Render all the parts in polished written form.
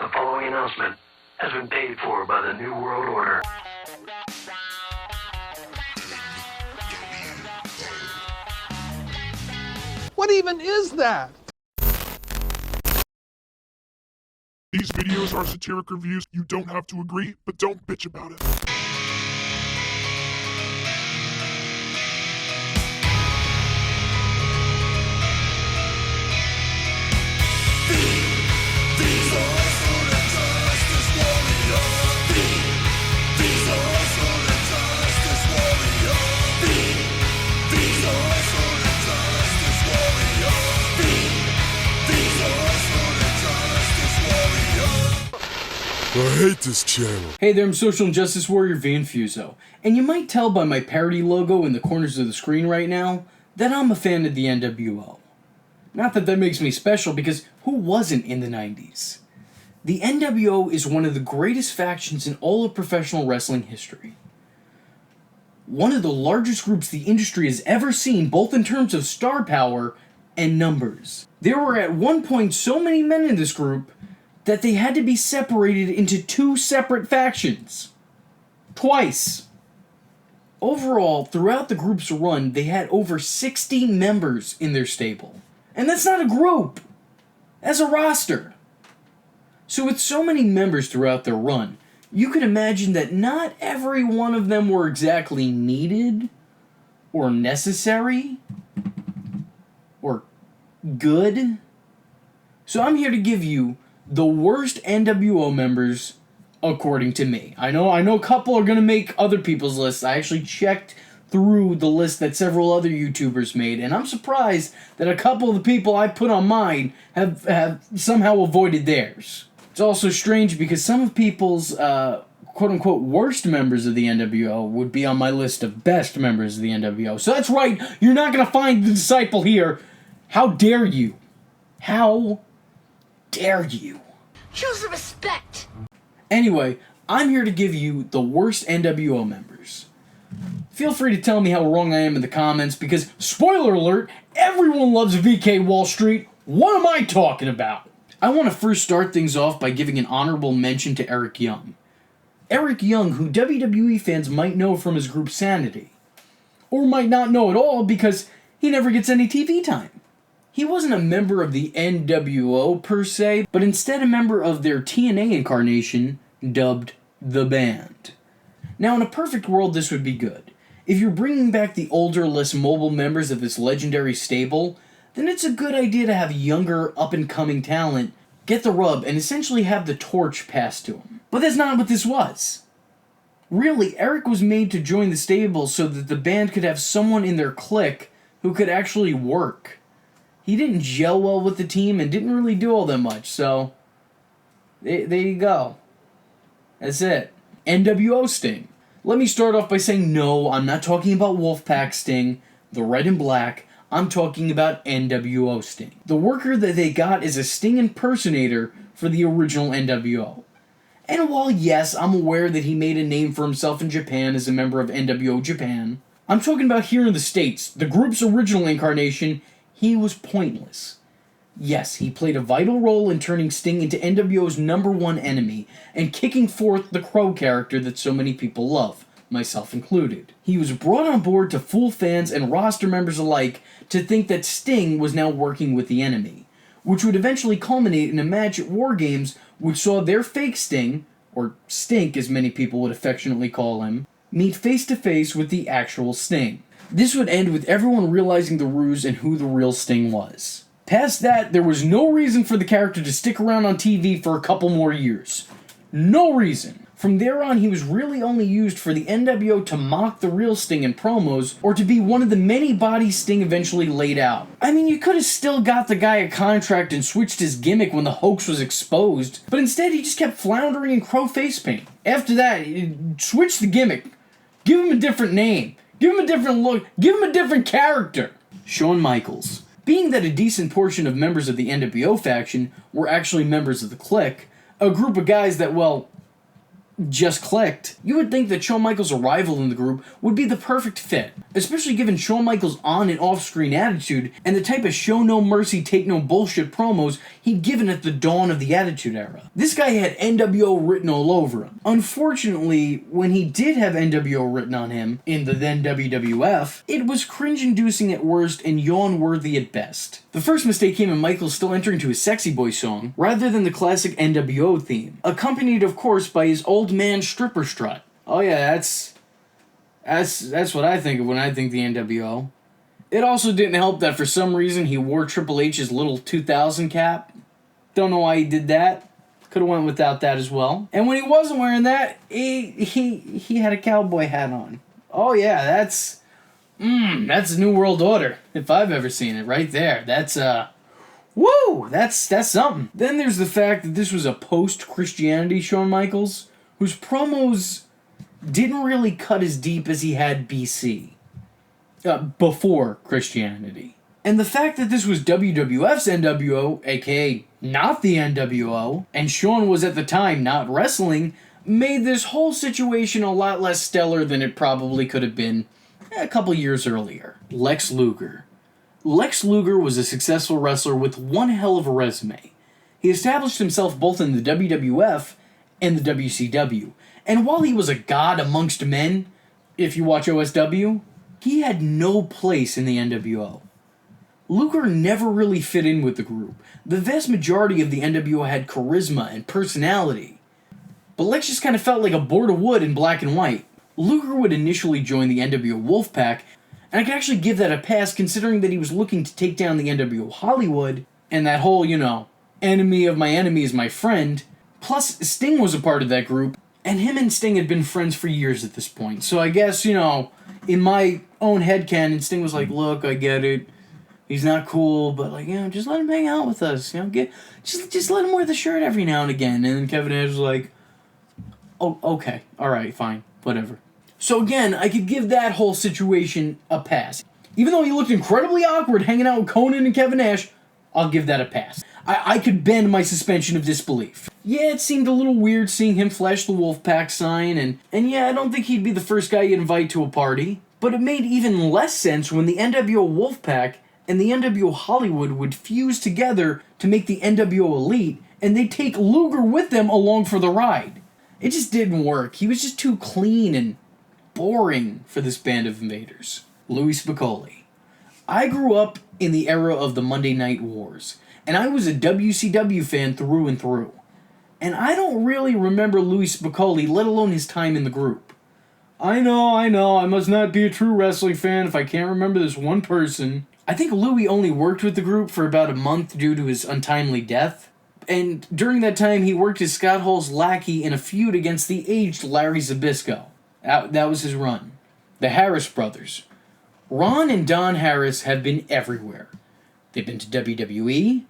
The following announcement has been paid for by the New World Order. What even is that? These videos are satiric reviews. You don't have to agree, but don't bitch about it. I hate this channel. Hey there, I'm Social Justice Warrior V Infuso, and you might tell by my parody logo in the corners of the screen right now that I'm a fan of the NWO. Not that that makes me special, because who wasn't in the 90s? The NWO is one of the greatest factions in all of professional wrestling history. One of the largest groups the industry has ever seen, both in terms of star power and numbers. There were at one point so many men in this group that they had to be separated into two separate factions. Twice. Overall, throughout the group's run, they had over 60 members in their stable. And that's not a group. That's a roster. So with so many members throughout their run, you could imagine that not every one of them were exactly needed, or necessary, or good. So I'm here to give you the worst NWO members, according to me. I know a couple are going to make other people's lists. I actually checked through the list that several other YouTubers made, and I'm surprised that a couple of the people I put on mine have somehow avoided theirs. It's also strange because some of people's quote-unquote worst members of the NWO would be on my list of best members of the NWO. So that's right, you're not going to find the Disciple here. How dare you? How dare you? Show some respect! Anyway, I'm here to give you the worst NWO members. Feel free to tell me how wrong I am in the comments, because, spoiler alert, everyone loves VK Wall Street. What am I talking about? I want to first start things off by giving an honorable mention to Eric Young. Eric Young, who WWE fans might know from his group Sanity. Or might not know at all because he never gets any TV time. He wasn't a member of the NWO per se, but instead a member of their TNA incarnation, dubbed The Band. Now, in a perfect world, this would be good. If you're bringing back the older, less mobile members of this legendary stable, then it's a good idea to have younger, up-and-coming talent get the rub and essentially have the torch passed to him. But that's not what this was. Really, Eric was made to join the stable so that the band could have someone in their clique who could actually work. He didn't gel well with the team and didn't really do all that much, so there you go. That's it. NWO Sting. Let me start off by saying no, I'm not talking about Wolfpack Sting, the red and black. I'm talking about NWO Sting. The worker that they got is a Sting impersonator for the original NWO. And while yes, I'm aware that he made a name for himself in Japan as a member of NWO Japan, I'm talking about here in the States, the group's original incarnation. He was pointless. Yes, he played a vital role in turning Sting into NWO's #1 enemy and kicking forth the Crow character that so many people love, myself included. He was brought on board to fool fans and roster members alike to think that Sting was now working with the enemy, which would eventually culminate in a match at War Games which saw their fake Sting, or Stink as many people would affectionately call him, meet face to face with the actual Sting. This would end with everyone realizing the ruse and who the real Sting was. Past that, there was no reason for the character to stick around on TV for a couple more years. No reason. From there on, he was really only used for the NWO to mock the real Sting in promos, or to be one of the many bodies Sting eventually laid out. I mean, you could have still got the guy a contract and switched his gimmick when the hoax was exposed, but instead he just kept floundering in Crow face paint. After that, switch the gimmick. Give him a different name. Give him a different look. Give him a different character. Shawn Michaels. Being that a decent portion of members of the NWO faction were actually members of the clique, a group of guys that, well, just clicked, you would think that Shawn Michaels' arrival in the group would be the perfect fit, especially given Shawn Michaels' on and off-screen attitude and the type of show no mercy, take no bullshit promos he'd given at the dawn of the Attitude Era. This guy had NWO written all over him. Unfortunately, when he did have NWO written on him, in the then WWF, it was cringe-inducing at worst and yawn-worthy at best. The first mistake came in Michaels still entering to his Sexy Boy song, rather than the classic NWO theme, accompanied of course by his old man stripper strut. Oh yeah, that's what I think of when I think the NWO. It also didn't help that for some reason he wore Triple H's little 2000 cap. Don't know why he did that. Could have went without that as well. And when he wasn't wearing that, he had a cowboy hat on. Oh yeah, that's the New World Order, if I've ever seen it, right there. That's woo! That's something. Then there's the fact that this was a post-Christianity Shawn Michaels, whose promos didn't really cut as deep as he had BC. Before Christianity. And the fact that this was WWF's NWO, aka not the NWO, and Shawn was at the time not wrestling, made this whole situation a lot less stellar than it probably could have been a couple years earlier. Lex Luger. Lex Luger was a successful wrestler with one hell of a resume. He established himself both in the WWF and the WCW, and while he was a god amongst men, if you watch OSW, he had no place in the NWO. Luger never really fit in with the group. The vast majority of the NWO had charisma and personality, but Lex just kind of felt like a board of wood in black and white. Luger would initially join the NWO Wolfpack, and I could actually give that a pass considering that he was looking to take down the NWO Hollywood, and that whole, enemy of my enemy is my friend. Plus, Sting was a part of that group, and him and Sting had been friends for years at this point. So I guess, in my own headcanon, Sting was like, look, I get it. He's not cool, but just let him hang out with us. Just let him wear the shirt every now and again. And then Kevin Nash was like, oh, okay, all right, fine, whatever. So again, I could give that whole situation a pass. Even though he looked incredibly awkward hanging out with Conan and Kevin Nash, I'll give that a pass. I could bend my suspension of disbelief. Yeah, it seemed a little weird seeing him flash the Wolfpack sign, and yeah, I don't think he'd be the first guy you'd invite to a party. But it made even less sense when the NWO Wolfpack and the NWO Hollywood would fuse together to make the NWO Elite, and they'd take Luger with them along for the ride. It just didn't work. He was just too clean and boring for this band of invaders. Louie Spicoli. I grew up in the era of the Monday Night Wars, and I was a WCW fan through and through. And I don't really remember Louie Spicoli, let alone his time in the group. I know, I must not be a true wrestling fan if I can't remember this one person. I think Louie only worked with the group for about a month due to his untimely death. And during that time, he worked as Scott Hall's lackey in a feud against the aged Larry Zbyszko. That was his run. The Harris brothers. Ron and Don Harris have been everywhere. They've been to WWE,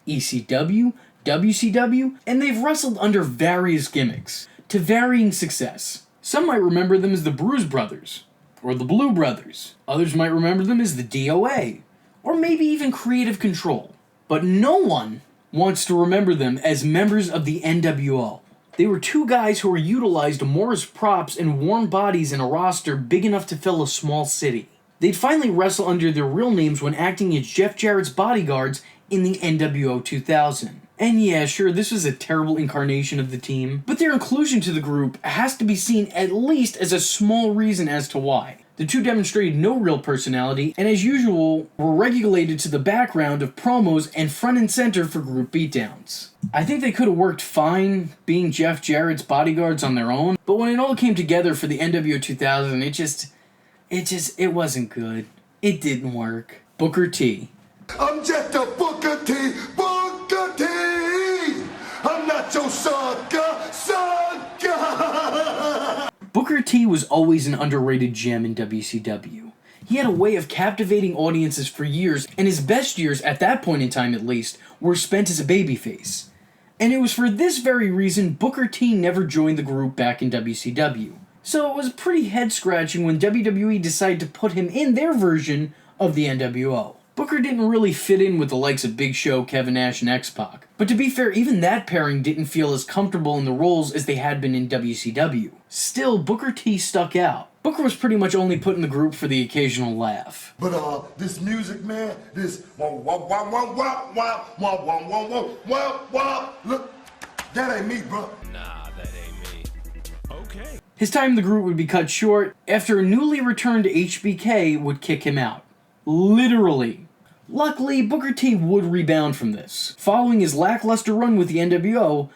ECW, WCW, and they've wrestled under various gimmicks, to varying success. Some might remember them as the Bruise Brothers, or the Blue Brothers. Others might remember them as the DOA, or maybe even Creative Control. But no one wants to remember them as members of the NWO. They were two guys who were utilized more as props and warm bodies in a roster big enough to fill a small city. They'd finally wrestle under their real names when acting as Jeff Jarrett's bodyguards in the NWO 2000. And yeah, sure, this was a terrible incarnation of the team, but their inclusion to the group has to be seen at least as a small reason as to why. The two demonstrated no real personality, and as usual, were regulated to the background of promos and front and center for group beatdowns. I think they could have worked fine being Jeff Jarrett's bodyguards on their own, but when it all came together for the NWO 2000, it wasn't good. It didn't work. Booker T. I'm just a Booker T. Booker T. I'm not your sucker. Booker T was always an underrated gem in WCW. He had a way of captivating audiences for years, and his best years, at that point in time at least, were spent as a babyface. And it was for this very reason Booker T never joined the group back in WCW. So it was pretty head-scratching when WWE decided to put him in their version of the NWO. Booker didn't really fit in with the likes of Big Show, Kevin Nash, and X-Pac. But to be fair, even that pairing didn't feel as comfortable in the roles as they had been in WCW. Still, Booker T stuck out. Booker was pretty much only put in the group for the occasional laugh. But this music, man, this wah wah wah wah wah wah wah wah wah wah wah wah. Look, that ain't me, bro. Nah, that ain't me. Okay. His time in the group would be cut short after a newly returned HBK would kick him out. Literally. Luckily, Booker T would rebound from this, following his lackluster run with the NWO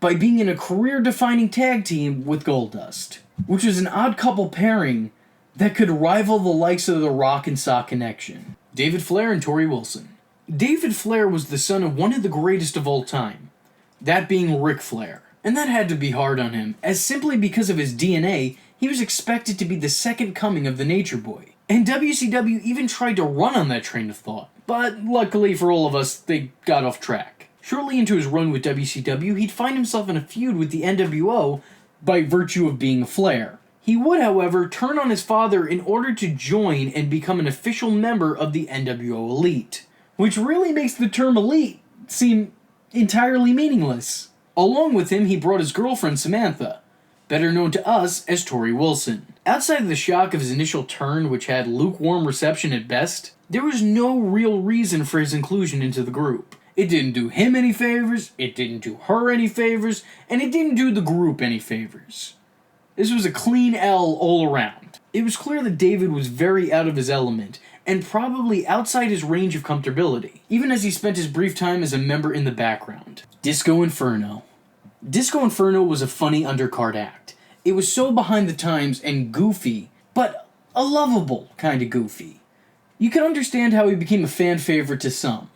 by being in a career-defining tag team with Goldust, which was an odd couple pairing that could rival the likes of the Rock and Sock Connection. David Flair and Torrie Wilson. David Flair was the son of one of the greatest of all time, that being Ric Flair. And that had to be hard on him, as simply because of his DNA, he was expected to be the second coming of the Nature Boy. And WCW even tried to run on that train of thought. But luckily for all of us, they got off track. Shortly into his run with WCW, he'd find himself in a feud with the NWO by virtue of being a Flair. He would, however, turn on his father in order to join and become an official member of the NWO Elite, which really makes the term elite seem entirely meaningless. Along with him, he brought his girlfriend Samantha, better known to us as Torrie Wilson. Outside of the shock of his initial turn, which had lukewarm reception at best, there was no real reason for his inclusion into the group. It didn't do him any favors, it didn't do her any favors, and it didn't do the group any favors. This was a clean L all around. It was clear that David was very out of his element, and probably outside his range of comfortability, even as he spent his brief time as a member in the background. Disco Inferno. Disco Inferno was a funny undercard act. It was so behind the times and goofy, but a lovable kind of goofy. You can understand how he became a fan favorite to some.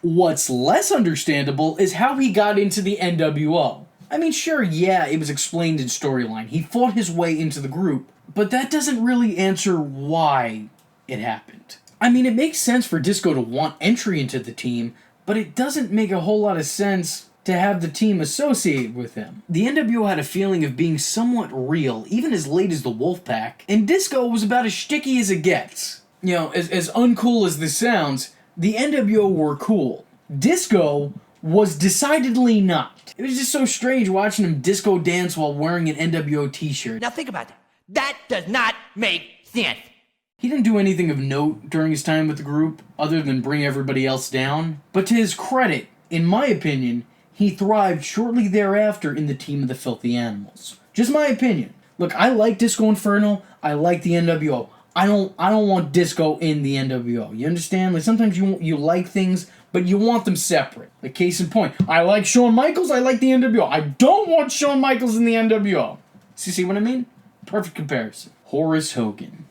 What's less understandable is how he got into the NWO. I mean, sure, yeah, it was explained in storyline. He fought his way into the group, but that doesn't really answer why it happened. I mean, it makes sense for Disco to want entry into the team, but it doesn't make a whole lot of sense to have the team associated with him. The NWO had a feeling of being somewhat real, even as late as the Wolfpack, and Disco was about as shticky as it gets. You know, as uncool as this sounds, the NWO were cool. Disco was decidedly not. It was just so strange watching him disco dance while wearing an NWO t-shirt. Now think about that. That does not make sense. He didn't do anything of note during his time with the group, other than bring everybody else down. But to his credit, in my opinion, he thrived shortly thereafter in the team of the Filthy Animals. Just my opinion. Look, I like Disco Inferno, I like the NWO. I don't want Disco in the NWO. You understand? Like, sometimes you like things, but you want them separate. Like, case in point, I like Shawn Michaels, I like the NWO. I don't want Shawn Michaels in the NWO. See what I mean? Perfect comparison. Horus Hogan.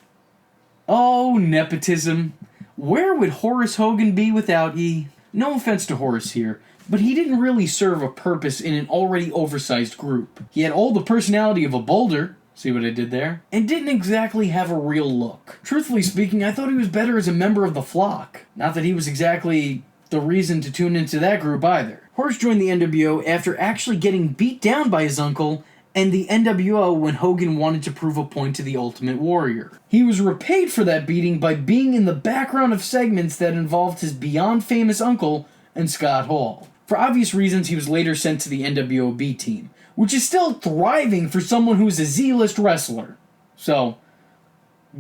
Oh, nepotism. Where would Horus Hogan be without ye? No offense to Horus here, but he didn't really serve a purpose in an already oversized group. He had all the personality of a boulder, see what I did there? And didn't exactly have a real look. Truthfully speaking, I thought he was better as a member of the Flock. Not that he was exactly the reason to tune into that group either. Horus joined the NWO after actually getting beat down by his uncle and the NWO when Hogan wanted to prove a point to the Ultimate Warrior. He was repaid for that beating by being in the background of segments that involved his beyond famous uncle and Scott Hall. For obvious reasons, he was later sent to the NWO B team, which is still thriving for someone who's a Z-list wrestler. So,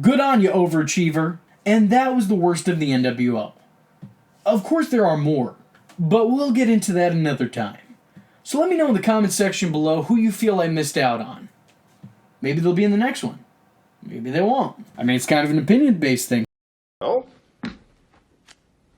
good on you, overachiever. And that was the worst of the NWO. Of course there are more, but we'll get into that another time. So let me know in the comments section below who you feel I missed out on. Maybe they'll be in the next one. Maybe they won't. I mean, it's kind of an opinion-based thing. Oh?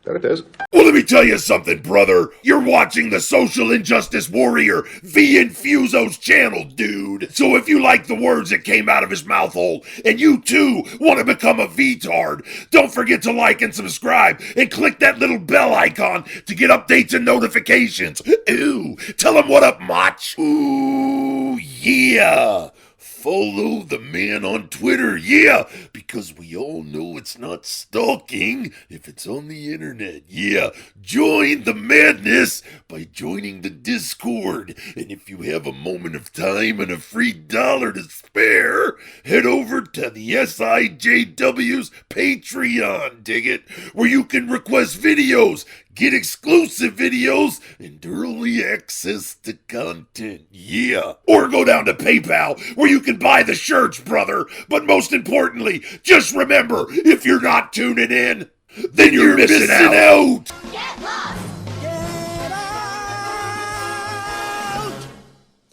That it is. Well, let me tell you something, brother. You're watching the Social Injustice Warrior v. Infuso's channel, dude. So if you like the words that came out of his mouth hole, and you too want to become a VTard, don't forget to like and subscribe, and click that little bell icon to get updates and notifications. Ooh, tell him what up, Mach. Ooh, yeah. Follow the man on Twitter, yeah, because we all know it's not stalking if it's on the internet, yeah. Join the madness by joining the Discord, and if you have a moment of time and a free dollar to spare, head over to the SIJW's Patreon, dig it, where you can request videos, get exclusive videos, and early access to content, yeah. Or go down to PayPal, where you can buy the shirts, brother. But most importantly, just remember, if you're not tuning in, then you're missing out. Get lost!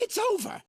It's over.